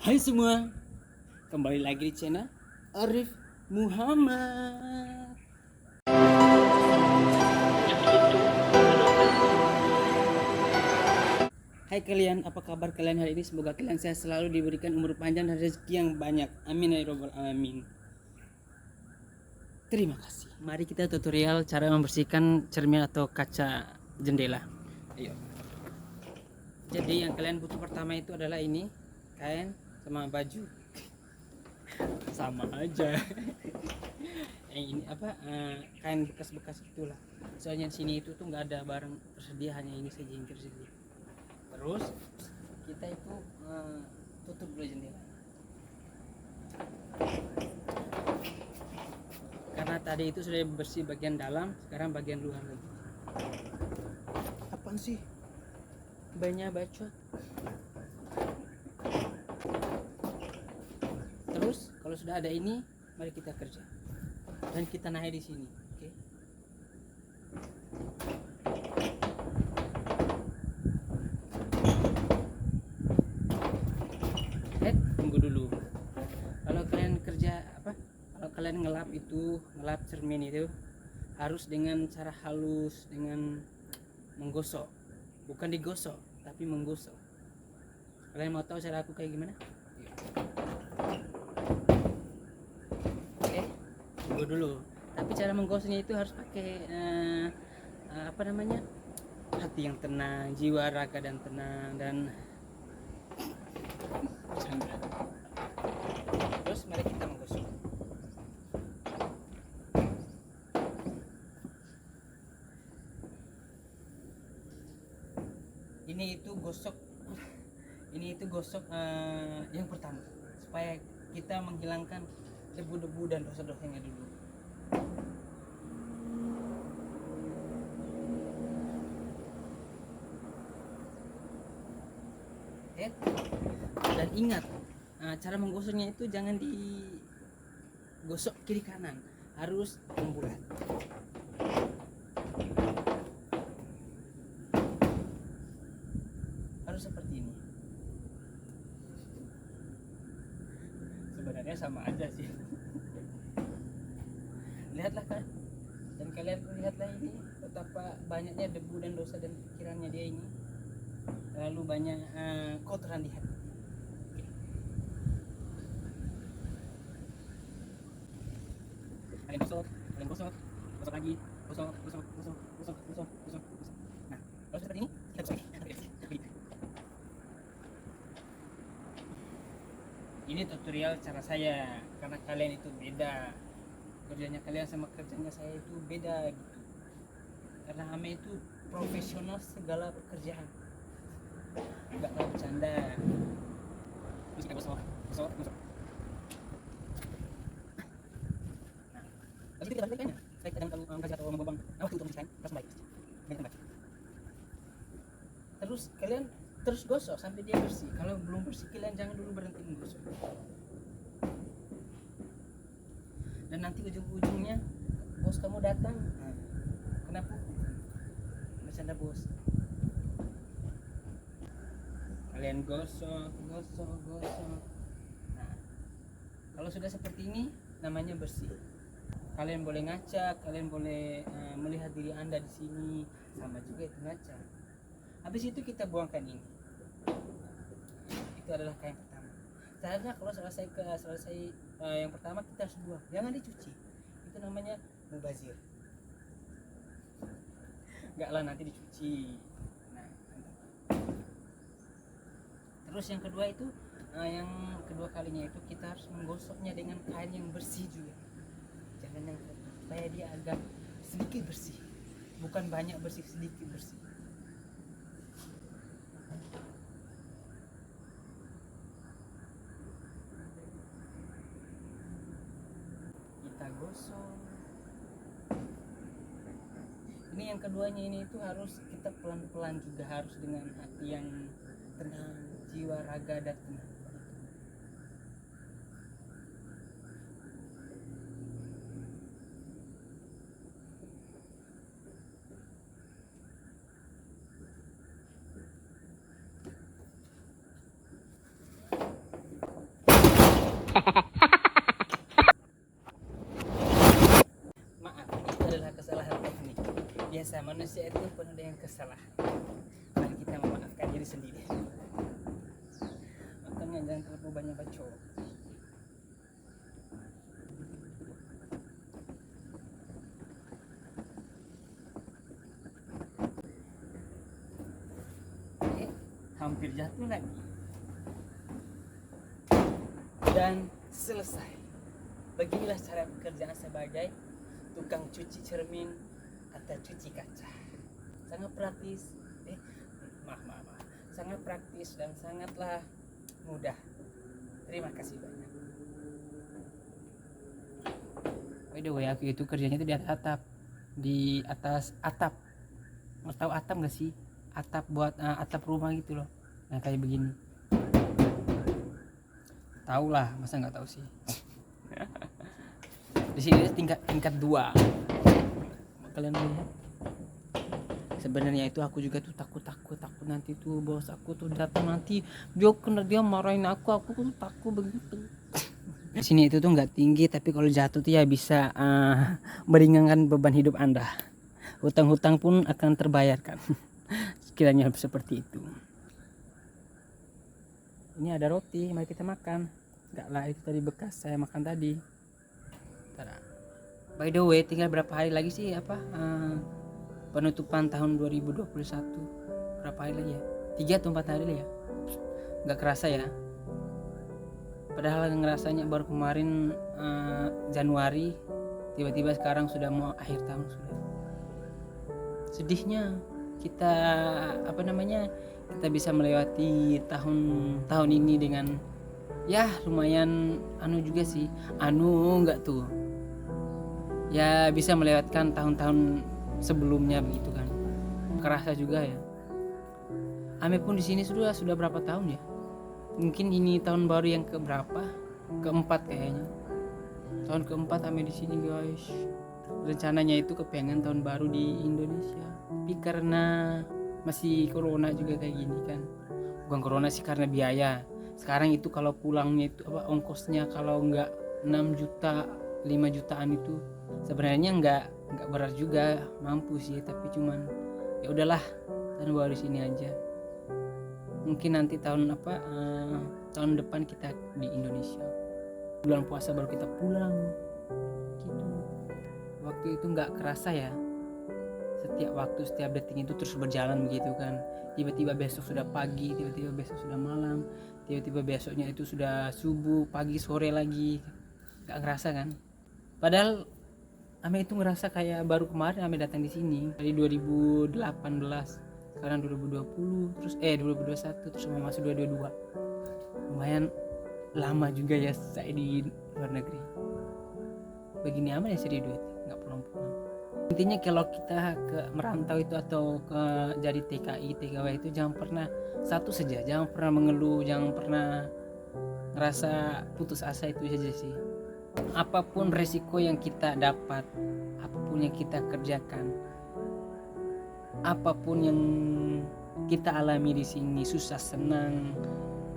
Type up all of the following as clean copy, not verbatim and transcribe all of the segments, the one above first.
Hai semua, kembali lagi di channel Arif Muhammad. Hai kalian, apa kabar kalian hari ini? Semoga kalian sehat selalu, diberikan umur panjang dan rezeki yang banyak. Amin ya robbal alamin. Terima kasih. Mari kita tutorial cara membersihkan cermin atau kaca jendela. Ayo. Jadi yang kalian butuh pertama itu adalah ini, kain sama baju. Sama aja. Ini apa, kain bekas-bekas itulah. Soalnya di sini itu tuh nggak ada barang tersedia, hanya ini saja yang tersedia. Terus kita itu tutup dulu jendela, karena tadi itu sudah bersih bagian dalam, sekarang bagian luar lagi. Apaan sih? Banyak bacot. Terus kalau sudah ada ini, mari kita kerja dan kita naik di sini, oke? Tunggu dulu. Kalau kalian kerja kalau kalian ngelap cermin itu harus dengan cara halus, dengan menggosok, bukan digosok tapi menggosok. Kalian mau tahu cara aku kayak gimana? Oke, tunggu dulu. Tapi cara menggosoknya itu harus pakai hati yang tenang, jiwa raga dan tenang, dan terus mari kita menggosok. Ini itu gosok yang pertama, supaya kita menghilangkan debu-debu dan dosa-dosanya dulu. Dan ingat, cara menggosoknya itu jangan digosok kiri kanan, harus membulat. Harus seperti ini. Sebenarnya sama aja sih. Lihatlah kan, dan kalian lihatlah ini betapa banyaknya debu dan dosa dan pikirannya dia ini, terlalu banyak kotoran di hati. Kalian gosok lagi, gosok. Nah, kalau seperti ini kita gosok. Ini tutorial cara saya, karena kalian itu beda, kerjanya kalian sama kerjanya saya itu beda gitu, karena Ame itu profesional segala pekerjaan, nggak mau bercanda. Terus kita gosok. Nah, habis itu kita balik kayaknya, setelah kita jangan kasih atau mengobang waktu untuk membersihkan, terus baik terus kalian terus gosok sampai dia bersih. Kalau belum bersih, kalian jangan dulu berhenti menggosok. Dan nanti ujung-ujungnya bos kamu datang, kenapa bercanda bos? Kalian gosok. Nah, kalau sudah seperti ini namanya bersih. Kalian boleh ngaca, kalian boleh melihat diri anda di sini, sama juga itu ngaca. Habis itu kita buangkan ini. Itu adalah kain pertama. Caranya kalau selesai yang pertama kita harus buang, jangan dicuci. Itu namanya mubazir. Enggak lah, nanti dicuci. Nah, terus yang kedua itu, yang kedua kalinya itu kita harus menggosoknya dengan kain yang bersih juga. Jangan yang kotor, supaya dia agak sedikit bersih, bukan banyak bersih, sedikit bersih. Kita gosok. Ini yang keduanya ini itu harus kita pelan-pelan juga, harus dengan hati yang tenang, jiwa raga dan tenang. manusia itu penuh dengan kesalahan. Mari kita memaafkan diri sendiri. Makanya jangan terlalu banyak bacot. Hampir jatuh lagi. Dan selesai. Beginilah cara pekerjaan sebagai tukang cuci cermin atau cuci kaca. Sangat praktis. Maaf. Sangat praktis dan sangatlah mudah. Terima kasih banyak. By the way, aku itu kerjanya itu di atas atap. Di atas atap. Mau tahu atap gak sih? Atap buat atap rumah gitu loh. Nah kayak begini. Tahu lah, masa nggak tahu sih. Di sini tingkat 2. Kalian lihat. Sebenarnya itu aku juga tuh takut nanti tuh bos aku tuh datang nanti dia marahin aku tuh takut begitu. Di sini itu tuh nggak tinggi, tapi kalau jatuh tuh ya bisa meringankan beban hidup Anda. Hutang-hutang pun akan terbayarkan. Sekiranya seperti itu. Ini ada roti, mari kita makan. Enggak lah, itu tadi bekas saya makan tadi. Tada. By the way, tinggal berapa hari lagi sih penutupan tahun 2021? Berapa hari lagi ya? 3 atau 4 hari lagi ya? Enggak kerasa ya. Padahal ngerasanya baru kemarin Januari, tiba-tiba sekarang sudah mau akhir tahun sudah. Sedihnya kita kita bisa melewati tahun ini dengan ya lumayan juga sih. Enggak tuh. Ya bisa melewatkan tahun-tahun sebelumnya begitu kan. Kerasa juga ya. Ame pun di sini sudah berapa tahun ya? Mungkin ini tahun baru yang keempat kayaknya. Tahun keempat Ame di sini guys. Rencananya itu kepengen tahun baru di Indonesia. Tapi karena masih corona juga kayak gini kan. Bukan corona sih, karena biaya. Sekarang itu kalau pulangnya itu ongkosnya kalau enggak 6 juta 5 jutaan itu sebenarnya enggak berat juga, mampu sih, tapi cuman ya udahlah, tahun baru di sini aja. Mungkin nanti tahun depan kita di Indonesia. Bulan puasa baru kita pulang. Gitu. Waktu itu enggak kerasa ya. Setiap detik itu terus berjalan begitu kan. Tiba-tiba besok sudah pagi, tiba-tiba besok sudah malam, tiba-tiba besoknya itu sudah subuh, pagi, sore lagi. Gak ngerasa kan? Padahal Ame itu ngerasa kayak baru kemarin Ame datang di sini dari 2018, sekarang 2020, terus 2021, terus mau masuk 2022. Lumayan lama juga ya saya di luar negeri. Begini aman ya sih duit, nggak pulang-pulang. Intinya kalau kita ke merantau itu atau ke jadi TKI, TKW itu jangan pernah jangan pernah mengeluh, jangan pernah ngerasa putus asa, itu saja sih. Apapun resiko yang kita dapat, apapun yang kita kerjakan, apapun yang kita alami di sini, susah senang,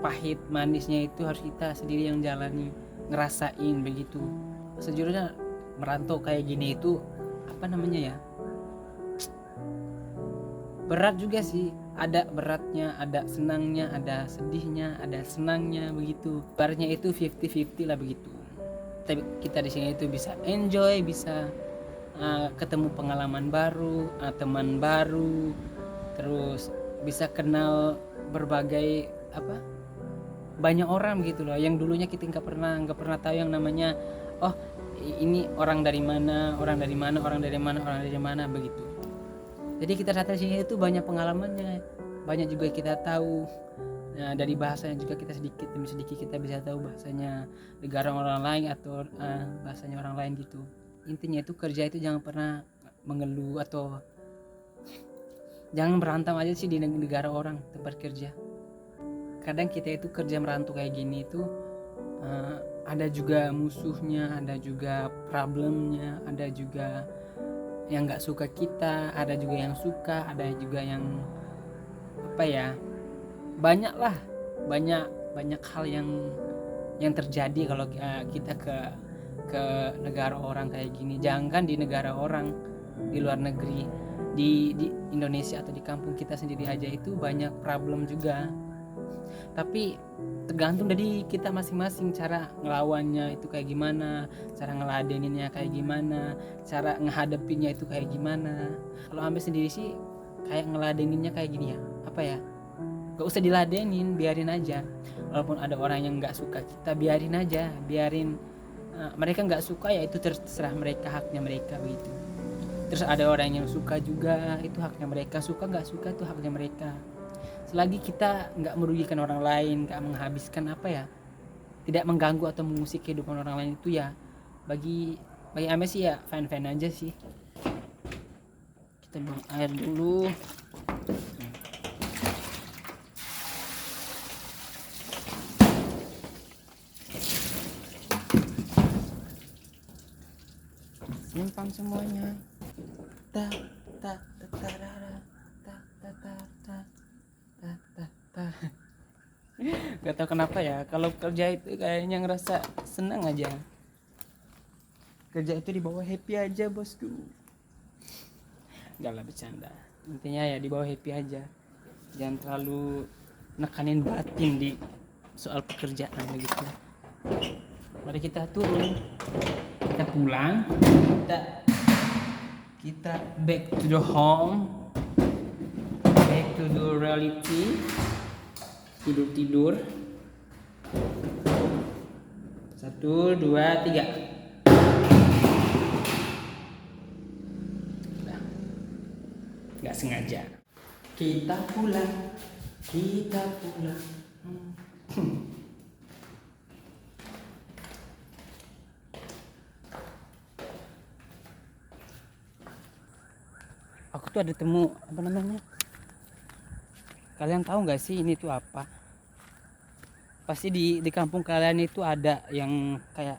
pahit manisnya itu harus kita sendiri yang jalani, ngerasain begitu. Sejujurnya merantau kayak gini itu berat juga sih, ada beratnya, ada senangnya, ada sedihnya, ada senangnya begitu. Ibaratnya itu 50-50 lah begitu. Tapi kita di sini itu bisa enjoy, bisa ketemu pengalaman baru, teman baru, terus bisa kenal berbagai banyak orang gitu loh, yang dulunya kita nggak pernah tahu yang namanya ini orang dari mana begitu. Jadi kita datang sini itu banyak pengalamannya, banyak juga kita tahu. Nah, dari bahasanya juga kita sedikit demi sedikit kita bisa tahu bahasanya negara orang lain atau bahasanya orang lain gitu. Intinya itu kerja itu jangan pernah mengeluh atau jangan berantem aja sih di negara orang tempat kerja. Kadang kita itu kerja merantau kayak gini itu ada juga musuhnya, ada juga problemnya, ada juga yang nggak suka kita, ada juga yang suka, ada juga yang banyak hal yang terjadi kalau kita ke negara orang kayak gini. Jangan di negara orang, di luar negeri, di Indonesia atau di kampung kita sendiri aja itu banyak problem juga. Tapi tergantung dari kita masing-masing cara ngelawannya itu kayak gimana, cara ngeladeninnya kayak gimana, cara ngehadapinnya itu kayak gimana. Kalau ambil sendiri sih kayak ngeladeninnya kayak gini ya, apa ya, gak usah diladenin, biarin aja. Walaupun ada orang yang gak suka kita, biarin aja, biarin. Mereka gak suka ya itu terserah mereka, haknya mereka begitu. Terus ada orang yang suka juga, itu haknya mereka. Suka gak suka itu haknya mereka. Selagi kita gak merugikan orang lain, gak menghabiskan apa ya, tidak mengganggu atau mengusik kehidupan orang lain, itu ya bagi Ame sih ya fine aja sih. Kita buang air dulu. Simpan semuanya. Ta ta ta ta ta ta ta ta ta ta ta ta. Gak tau kenapa ya, kalau kerja itu kayaknya ngerasa senang aja. Kerja itu dibawa happy aja bosku. Gak lah, bercanda. Intinya ya dibawa happy aja. Jangan terlalu nekanin batin di soal pekerjaan begitu. Mari kita turun, kita pulang, kita back to the home, back to the reality. Tidur 1, 2, 3. Nggak sengaja. Kita pulang. Aku tuh ada temu apa namanya? Kalian tahu nggak sih ini tuh apa? Pasti di kampung kalian itu ada yang kayak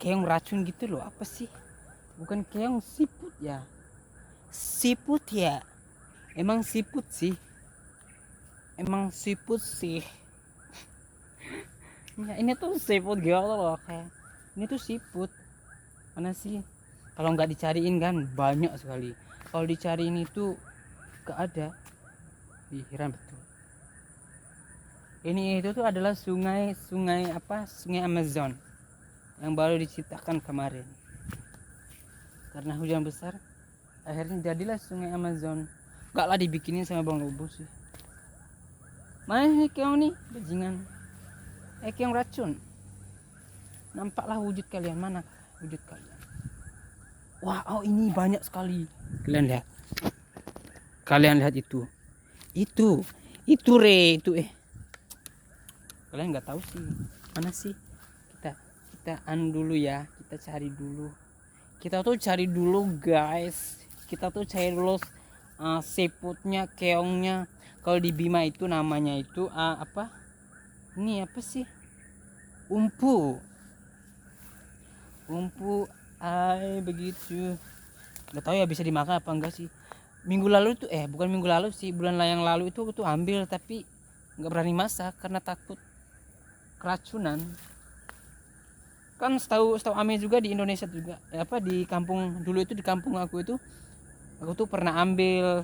keong racun gitu loh. Apa sih? Bukan keong, siput ya. Siput ya. Emang siput sih. Ya, ini tuh siput gitu loh, kayak ini tuh siput. Mana sih? Kalau nggak dicariin kan banyak sekali. Kalau dicariin itu gak ada. Heran betul. Ini itu tuh adalah sungai Amazon yang baru diciptakan kemarin. Karena hujan besar, akhirnya jadilah sungai Amazon. Gak lah dibikinin sama Bang Lobo sih. Mana nih keong nih, bajingan. Keong racun. Nampaklah wujud kalian, mana wujud kalian? Wah, oh ini banyak sekali. Kalian lihat itu. Itu kalian nggak tahu sih mana sih. Kita dulu ya, kita cari dulu guys. Kita tuh cari dulu siputnya, keongnya. Kalau di Bima itu namanya itu apa ini, apa sih, umpu begitu. Nggak tahu ya bisa dimakan apa enggak sih. Minggu lalu tuh bukan minggu lalu sih, bulan yang lalu itu aku tuh ambil, tapi nggak berani masak karena takut keracunan. Kan setahu Ame juga di Indonesia juga di kampung dulu itu, di kampung aku tuh pernah ambil,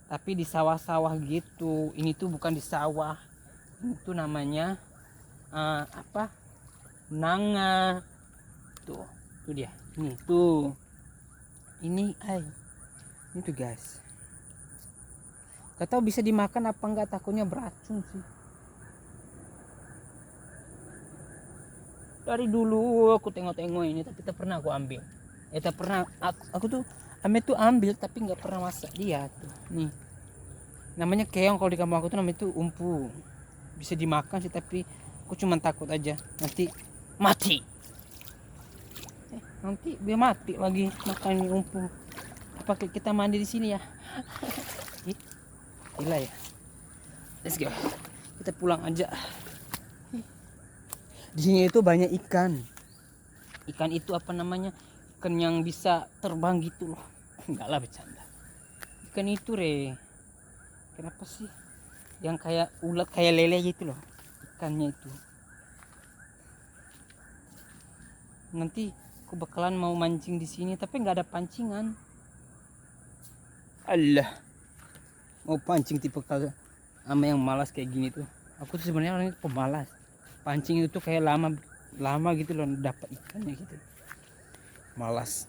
tapi di sawah-sawah gitu. Ini tuh bukan di sawah, ini tuh namanya nanga. Tuh dia, ini tuh guys. Gak tahu bisa dimakan apa enggak, takutnya beracun sih. Dari dulu aku tengok-tengok ini, tapi tak pernah aku ambil. Tak pernah aku tuh Ame tuh ambil, tapi nggak pernah masak dia tuh. Nih, namanya keong kalau di kampung aku tuh namanya tuh umpu. Bisa dimakan sih, tapi aku cuma takut aja nanti mati. Nanti dia mati lagi makan umpu. Apa kita mandi di sini ya? Gila ya. Let's go. Kita pulang aja. Di sini itu banyak ikan itu apa namanya, ikan yang bisa terbang gitu loh. Enggak lah, bercanda. Ikan itu kenapa sih yang kayak ulat, kayak lele gitu loh ikannya itu. Nanti aku bakalan mau mancing di sini, tapi nggak ada pancingan. Allah, mau pancing tipe kalau sama yang malas kayak gini tuh. Aku tuh sebenarnya orangnya pemalas. Pancing itu kayak lama gitu loh dapat ikannya gitu. Malas.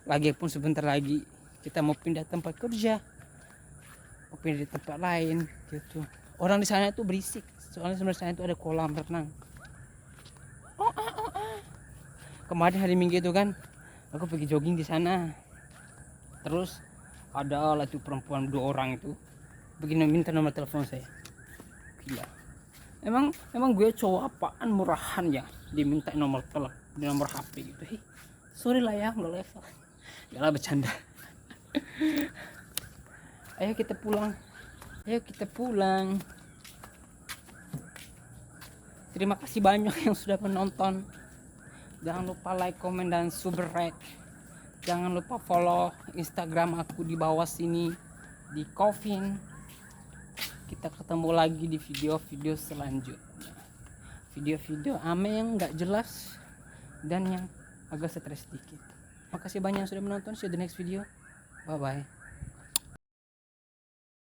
Lagi pun sebentar lagi kita mau pindah tempat kerja, mau pindah di tempat lain gitu. Orang di sana itu berisik, soalnya sebenarnya sana itu ada kolam renang. Kemarin hari Minggu itu kan, aku pergi jogging di sana. Terus ada lah tuh perempuan 2 orang itu begini minta nomor telepon saya. Gila. Emang gue cowok apaan murahan ya diminta nomor telepon, nomor HP gitu. Hei, sorry lah ya, nggak level. Gak lah, bercanda. Ayo kita pulang. Ayo kita pulang. Terima kasih banyak yang sudah menonton. Jangan lupa like, komen, dan subscribe. Jangan lupa follow Instagram aku di bawah sini di Coffin. Kita ketemu lagi di video-video selanjutnya. Video-video ame yang nggak jelas dan yang agak stres sedikit. Makasih banyak yang sudah menonton. See you the next video. Bye bye.